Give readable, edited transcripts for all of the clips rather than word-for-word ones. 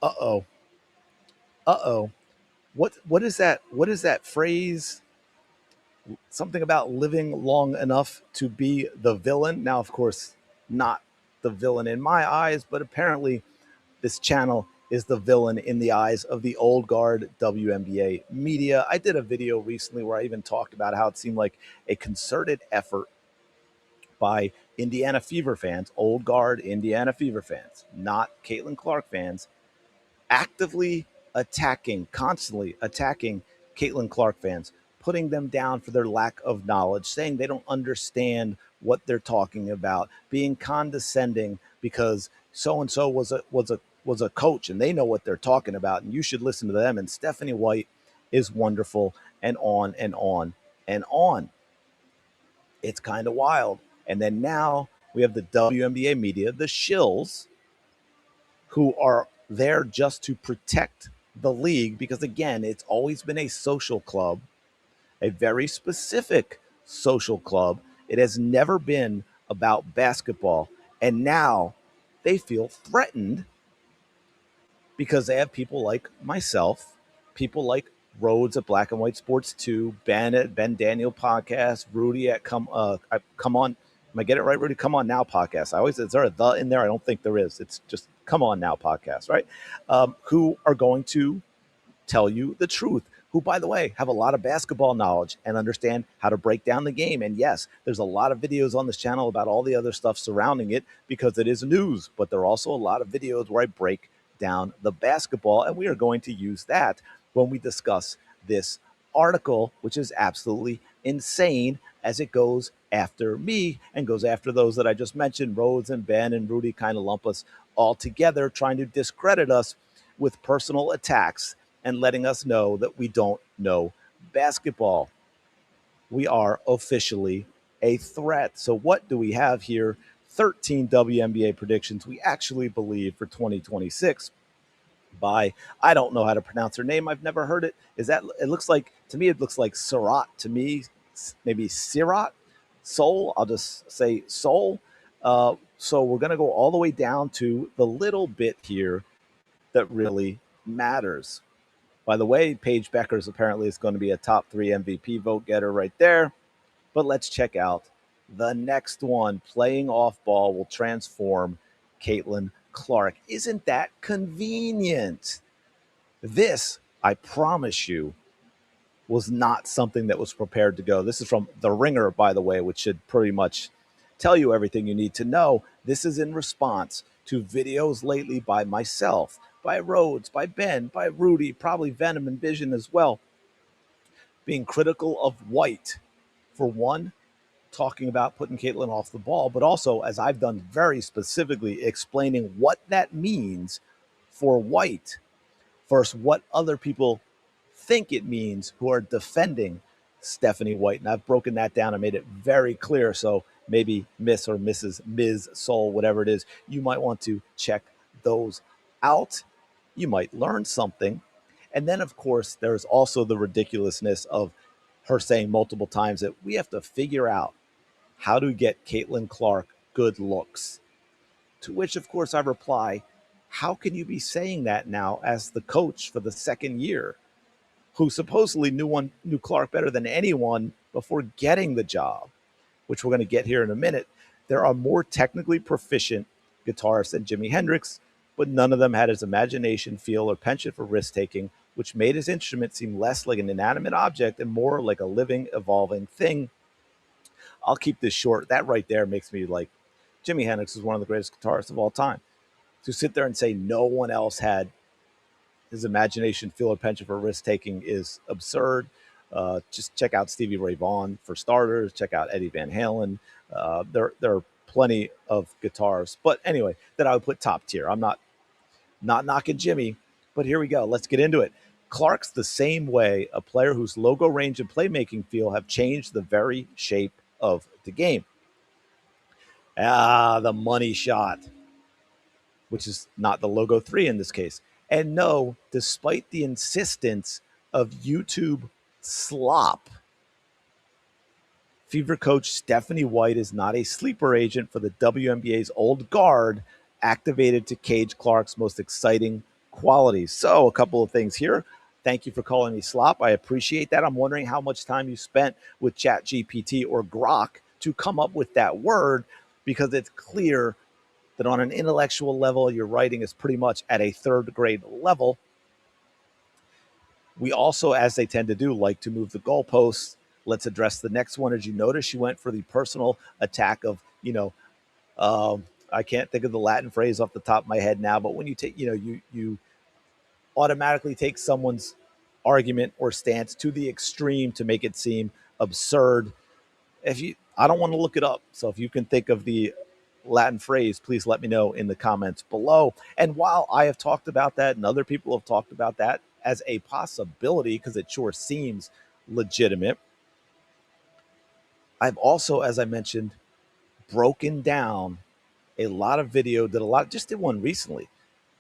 Uh-oh. Uh-oh. What is that? What is that phrase? Something about living long enough to be the villain. Now, of course, not the villain in my eyes, but apparently this channel is the villain in the eyes of the old guard WNBA media. I did a video recently where I even talked about how it seemed like a concerted effort by Indiana Fever fans, old guard Indiana Fever fans, not Caitlin Clark fans, actively attacking, constantly attacking Caitlin Clark fans, putting them down for their lack of knowledge, saying they don't understand what they're talking about, being condescending because so and so was a coach and they know what they're talking about and you should listen to them. And Stephanie White is wonderful, and on and on and on. It's kind of wild. And then now we have the WNBA media, the shills, who are there just to protect the league because, again, it's always been a social club, a very specific social club. It has never been about basketball. And now they feel threatened because they have people like myself, people like Rhodes at Black and White Sports 2, Ben at Ben Daniel Podcast, Rudy at Come On. Am I getting it right, Rudy? Come On Now Podcast. I always, is there a the in there? I don't think there is. It's just Come On Now Podcast, right? Who are going to tell you the truth, who, by the way, have a lot of basketball knowledge and understand how to break down the game. And yes, there's a lot of videos on this channel about all the other stuff surrounding it because it is news, but there are also a lot of videos where I break down the basketball, and we are going to use that when we discuss this article, which is absolutely insane as it goes after me and goes after those that I just mentioned. Rhodes and Ben and Rudy kind of lump us all together, trying to discredit us with personal attacks and letting us know that we don't know basketball. We are officially a threat. So, what do we have here? 13 WNBA predictions we actually believe for 2026 by, I don't know how to pronounce her name. I've never heard it. Is that, it looks like, to me, it looks like Surat to me, maybe Sirat, Soul. I'll just say Soul. So we're going to go all the way down to the little bit here that really matters. By the way, Paige Beckers apparently is going to be a top 3 MVP vote getter right there. But let's check out the next one. Playing off ball will transform Caitlin Clark. Isn't that convenient? This, I promise you, was not something that was prepared to go. This is from The Ringer, by the way, which should pretty much tell you everything you need to know. This is in response to videos lately by myself, by Rhodes, by Ben, by Rudy, probably Venom and Vision as well, being critical of White. For one, talking about putting Caitlin off the ball, but also, as I've done very specifically, explaining what that means for White versus what other people think it means who are defending Stephanie White. And I've broken that down and made it very clear. So maybe Miss or Mrs. Ms. Soul, whatever it is, you might want to check those out. You might learn something. And then, of course, there's also the ridiculousness of her saying multiple times that we have to figure out how to get Caitlin Clark good looks. To which, of course, I reply, how can you be saying that now as the coach for the second year, who supposedly knew Clark better than anyone before getting the job, which we're going to get here in a minute? There are more technically proficient guitarists than Jimi Hendrix, but none of them had his imagination, feel, or penchant for risk taking, which made his instrument seem less like an inanimate object and more like a living, evolving thing. I'll keep this short. That right there makes me like, Jimi Hendrix is one of the greatest guitarists of all time. To sit there and say no one else had his imagination, feel, or penchant for risk taking is absurd. Just check out Stevie Ray Vaughan for starters. Check out Eddie Van Halen. There are plenty of guitars, but anyway, that I would put top tier. I'm not knocking Jimmy, but here we go. Let's get into it. Clark's the same way, a player whose logo range and playmaking feel have changed the very shape of the game. The money shot, which is not the logo 3 in this case. And no, despite the insistence of YouTube slop, Fever coach Stephanie White is not a sleeper agent for the WNBA's old guard, activated to cage Clark's most exciting qualities. So, a couple of things here. Thank you for calling me slop. I appreciate that. I'm wondering how much time you spent with Chat GPT or Grok to come up with that word, because it's clear that on an intellectual level, your writing is pretty much at a third grade level. We also, as they tend to do, like to move the goalposts. Let's address the next one. As you notice, she went for the personal attack of, I can't think of the Latin phrase off the top of my head now, but when you take, you automatically take someone's argument or stance to the extreme to make it seem absurd. If you, I don't want to look it up. So if you can think of the Latin phrase, please let me know in the comments below. And while I have talked about that and other people have talked about that as a possibility, because it sure seems legitimate, I've also, as I mentioned, broken down a lot of video, just did one recently,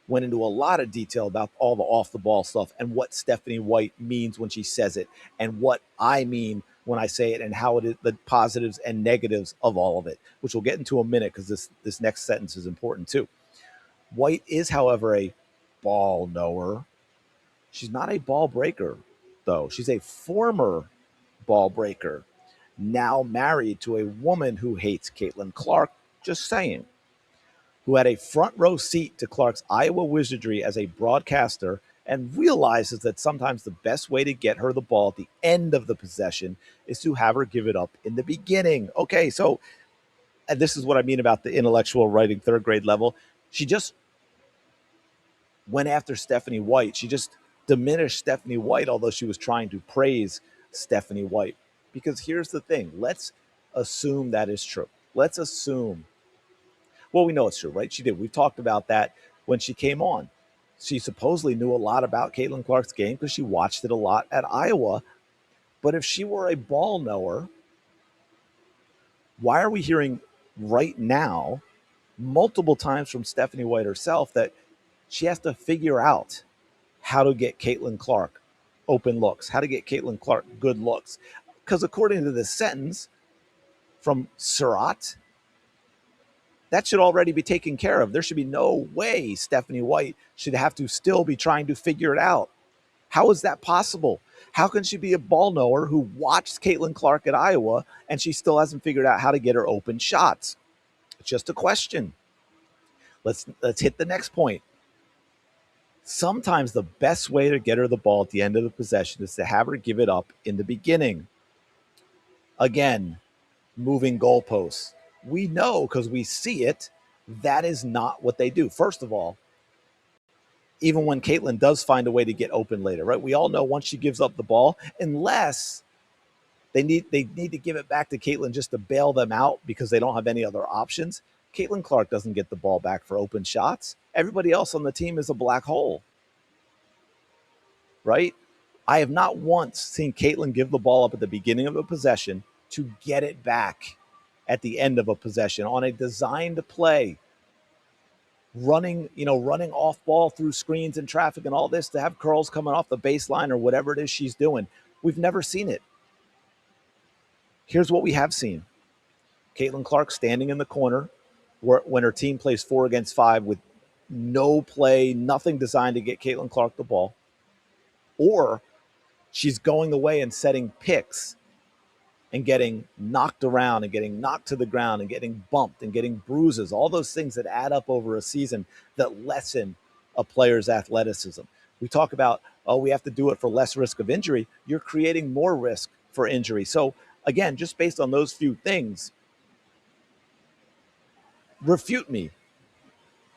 went into a lot of detail about all the off the ball stuff and what Stephanie White means when she says it and what I mean when I say it and how it is, the positives and negatives of all of it, which we'll get into a minute because this next sentence is important too. White is, however, a ball knower. She's not a ball breaker, though. She's a former ball breaker, now married to a woman who hates Caitlin Clark. Just saying. Who had a front row seat to Clark's Iowa wizardry as a broadcaster and realizes that sometimes the best way to get her the ball at the end of the possession is to have her give it up in the beginning. Okay, so and this is what I mean about the intellectual writing third grade level. She just went after Stephanie White. She just diminished Stephanie White, although she was trying to praise Stephanie White. Because here's the thing, let's assume that is true. Let's assume, well, we know it's true, right? She did. We've talked about that when she came on. She supposedly knew a lot about Caitlin Clark's game because she watched it a lot at Iowa. But if she were a ball knower, why are we hearing right now, multiple times from Stephanie White herself, that she has to figure out how to get Caitlin Clark open looks, how to get Caitlin Clark good looks? Because according to this sentence from Surratt, that should already be taken care of. There should be no way Stephanie White should have to still be trying to figure it out. How is that possible? How can she be a ball knower who watched Caitlin Clark at Iowa and she still hasn't figured out how to get her open shots? It's just a question. Let's hit the next point. Sometimes the best way to get her the ball at the end of the possession is to have her give it up in the beginning. Again, moving goalposts. We know because we see it, that is not what they do. First of all, even when Caitlin does find a way to get open later, right? We all know once she gives up the ball, unless they need to give it back to Caitlin just to bail them out because they don't have any other options. Caitlin Clark doesn't get the ball back for open shots. Everybody else on the team is a black hole, right? I have not once seen Caitlin give the ball up at the beginning of a possession to get it back at the end of a possession on a designed play, running off ball through screens and traffic and all this to have curls coming off the baseline or whatever it is she's doing. We've never seen it. Here's what we have seen. Caitlin Clark standing in the corner when her team plays 4 against 5 with no play, nothing designed to get Caitlin Clark the ball. Or she's going away and setting picks and getting knocked around and getting knocked to the ground and getting bumped and getting bruises, all those things that add up over a season that lessen a player's athleticism. We talk about, oh, we have to do it for less risk of injury. You're creating more risk for injury. So again, just based on those few things, refute me.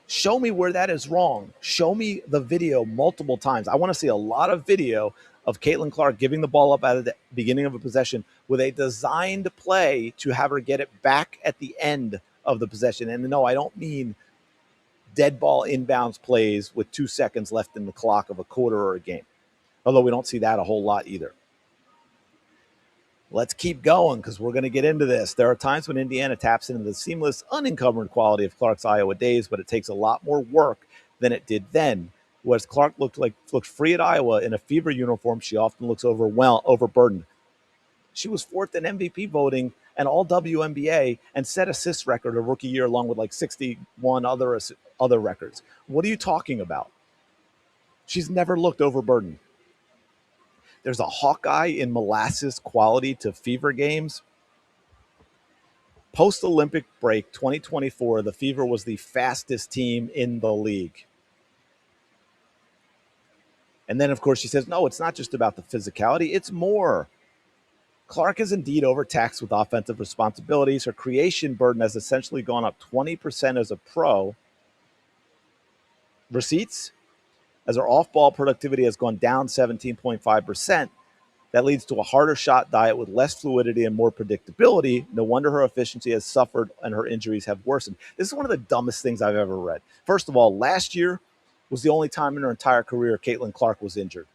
Show me where that is wrong. Show me the video multiple times. I want to see a lot of video of Caitlin Clark giving the ball up at the beginning of a possession with a designed play to have her get it back at the end of the possession. And no, I don't mean dead ball inbounds plays with 2 seconds left in the clock of a quarter or a game, although we don't see that a whole lot either. Let's keep going because we're going to get into this. There are times when Indiana taps into the seamless, unencumbered quality of Clark's Iowa days, but it takes a lot more work than it did then. Whereas Clark looked free at Iowa in a Fever uniform, she often looks overburdened. She was 4th in MVP voting and all WNBA and set assist record of rookie year along with like 61 other records. What are you talking about? She's never looked overburdened. There's a Hawkeye in molasses quality to Fever games. Post Olympic break 2024, the Fever was the fastest team in the league. And then, of course, she says, no, it's not just about the physicality, it's more. Clark is indeed overtaxed with offensive responsibilities. Her creation burden has essentially gone up 20% as a pro. Receipts, as her off ball productivity has gone down 17.5%. That leads to a harder shot diet with less fluidity and more predictability. No wonder her efficiency has suffered and her injuries have worsened. This is one of the dumbest things I've ever read. First of all, last year was the only time in her entire career Caitlin Clark was injured.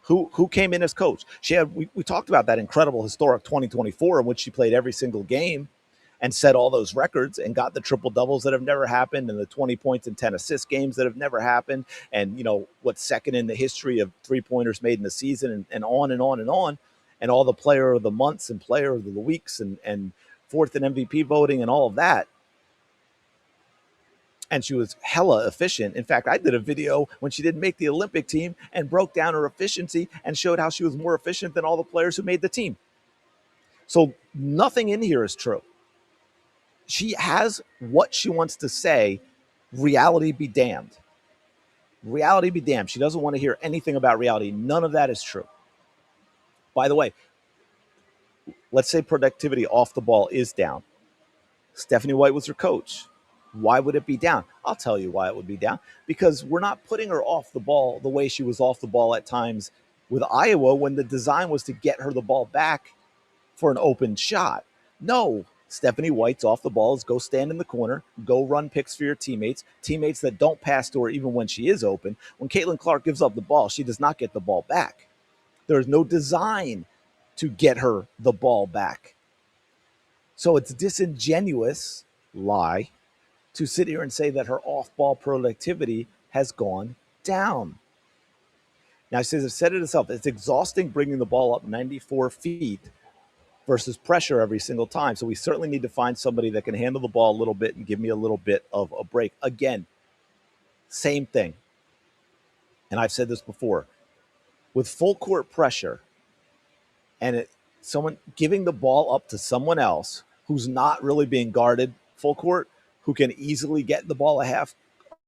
Who came in as coach? She had we talked about that incredible historic 2024 in which she played every single game and set all those records and got the triple doubles that have never happened and the 20 points and 10 assist games that have never happened, and what's second in the history of 3-pointers made in the season, and on and on and on, and all the player of the months and player of the weeks and fourth in MVP voting and all of that. And she was hella efficient. In fact, I did a video when she didn't make the Olympic team and broke down her efficiency and showed how she was more efficient than all the players who made the team. So nothing in here is true. She has what she wants to say. Reality be damned. Reality be damned. She doesn't want to hear anything about reality. None of that is true. By the way, let's say productivity off the ball is down. Stephanie White was her coach. Why would it be down? I'll tell you why it would be down. Because we're not putting her off the ball the way she was off the ball at times with Iowa when the design was to get her the ball back for an open shot. No, Stephanie White's off the ball is go stand in the corner, go run picks for your teammates that don't pass to her even when she is open. When Caitlin Clark gives up the ball, she does not get the ball back. There is no design to get her the ball back. So it's disingenuous lie to sit here and say that her off-ball productivity has gone down. Now, she says, I've said it herself, it's exhausting bringing the ball up 94 feet versus pressure every single time. So we certainly need to find somebody that can handle the ball a little bit and give me a little bit of a break. Again, same thing. And I've said this before. With full court pressure and someone giving the ball up to someone else who's not really being guarded full court, who can easily get the ball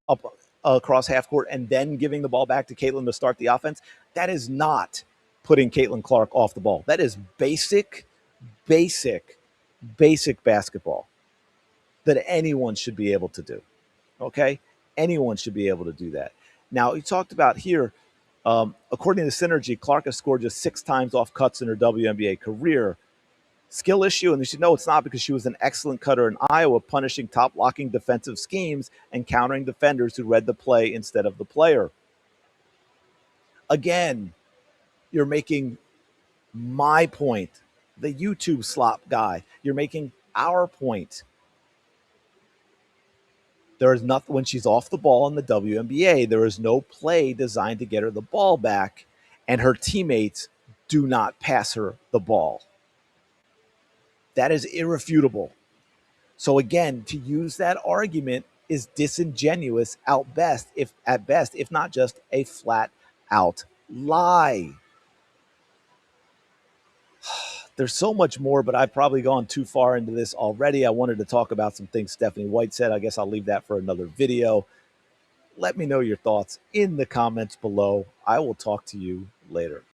up across half court and then giving the ball back to Caitlin to start the offense, that is not putting Caitlin Clark off the ball. That is basic basketball that anyone should be able to do. Okay? Anyone should be able to do that. Now, you talked about here, according to Synergy, Clark has scored just 6 times off cuts in her WNBA career. Skill issue, and you should know it's not, because she was an excellent cutter in Iowa, punishing top blocking defensive schemes and countering defenders who read the play instead of the player. Again, you're making my point, the YouTube slop guy. You're making our point. There is nothing when she's off the ball in the WNBA. There is no play designed to get her the ball back, and her teammates do not pass her the ball. That is irrefutable. So again, to use that argument is disingenuous at best, if not just a flat out lie. There's so much more, but I've probably gone too far into this already. I wanted to talk about some things Stephanie White said. I guess I'll leave that for another video. Let me know your thoughts in the comments below. I will talk to you later.